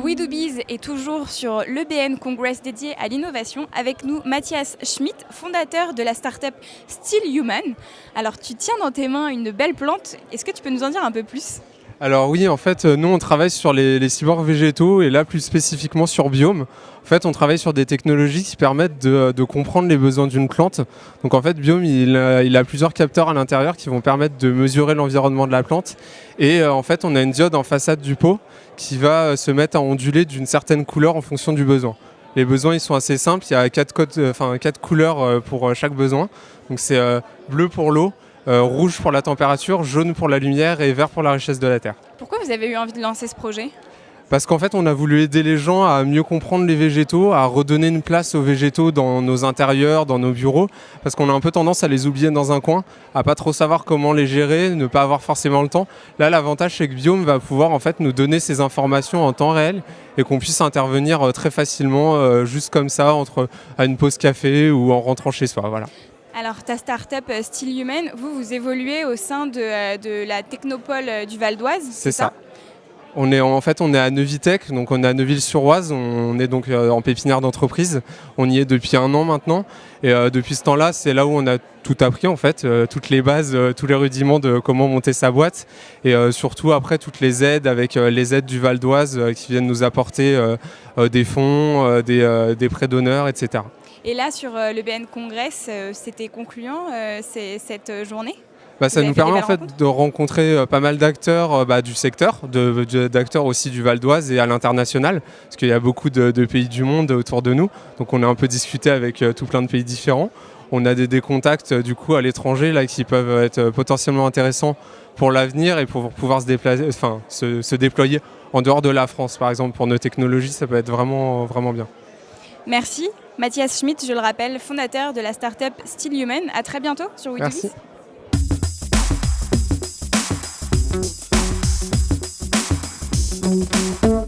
WeDoBiz est toujours sur l'EBN Congress dédié à l'innovation. Avec nous, Matthias Schmidt, fondateur de la start-up Still Human. Alors, tu tiens dans tes mains une belle plante. Est-ce que tu peux nous en dire un peu plus ? Alors oui, en fait, nous on travaille sur les cyborgs végétaux et là plus spécifiquement sur Biome. En fait, on travaille sur des technologies qui permettent de comprendre les besoins d'une plante. Donc en fait, Biome, il a plusieurs capteurs à l'intérieur qui vont permettre de mesurer l'environnement de la plante. Et en fait, on a une diode en façade du pot qui va se mettre à onduler d'une certaine couleur en fonction du besoin. Les besoins, ils sont assez simples. Il y a quatre couleurs pour chaque besoin. Donc c'est bleu pour l'eau, rouge pour la température, jaune pour la lumière et vert pour la richesse de la terre. Pourquoi vous avez eu envie de lancer ce projet ? Parce qu'en fait, on a voulu aider les gens à mieux comprendre les végétaux, à redonner une place aux végétaux dans nos intérieurs, dans nos bureaux, parce qu'on a un peu tendance à les oublier dans un coin, à pas trop savoir comment les gérer, ne pas avoir forcément le temps. Là, l'avantage, c'est que Biome va pouvoir en fait nous donner ces informations en temps réel et qu'on puisse intervenir très facilement, juste comme ça, à une pause café ou en rentrant chez soi. Voilà. Alors, ta start-up Still Human, vous évoluez au sein de la Technopole du Val d'Oise, c'est ça. On est à Neuvitech, donc on est à Neuville-sur-Oise, on est donc en pépinière d'entreprise. On y est depuis 1 an maintenant. Et depuis ce temps-là, c'est là où on a tout appris en fait, toutes les bases, tous les rudiments de comment monter sa boîte. Et surtout après toutes les aides avec les aides du Val d'Oise qui viennent nous apporter des fonds, des prêts d'honneur, etc. Et là, sur l'EBN Congress, c'était concluant cette journée ? Ça nous permet en fait de rencontrer pas mal d'acteurs du secteur, d'acteurs aussi du Val d'Oise et à l'international, parce qu'il y a beaucoup de pays du monde autour de nous. Donc on a un peu discuté avec tout plein de pays différents. On a des contacts du coup à l'étranger là, qui peuvent être potentiellement intéressants pour l'avenir et pour pouvoir se déployer en dehors de la France. Par exemple, pour nos technologies, ça peut être vraiment, vraiment bien. Merci. Matthias Schmidt, je le rappelle, fondateur de la start-up Still Human. À très bientôt sur WeDoBiz. Merci. Thank you.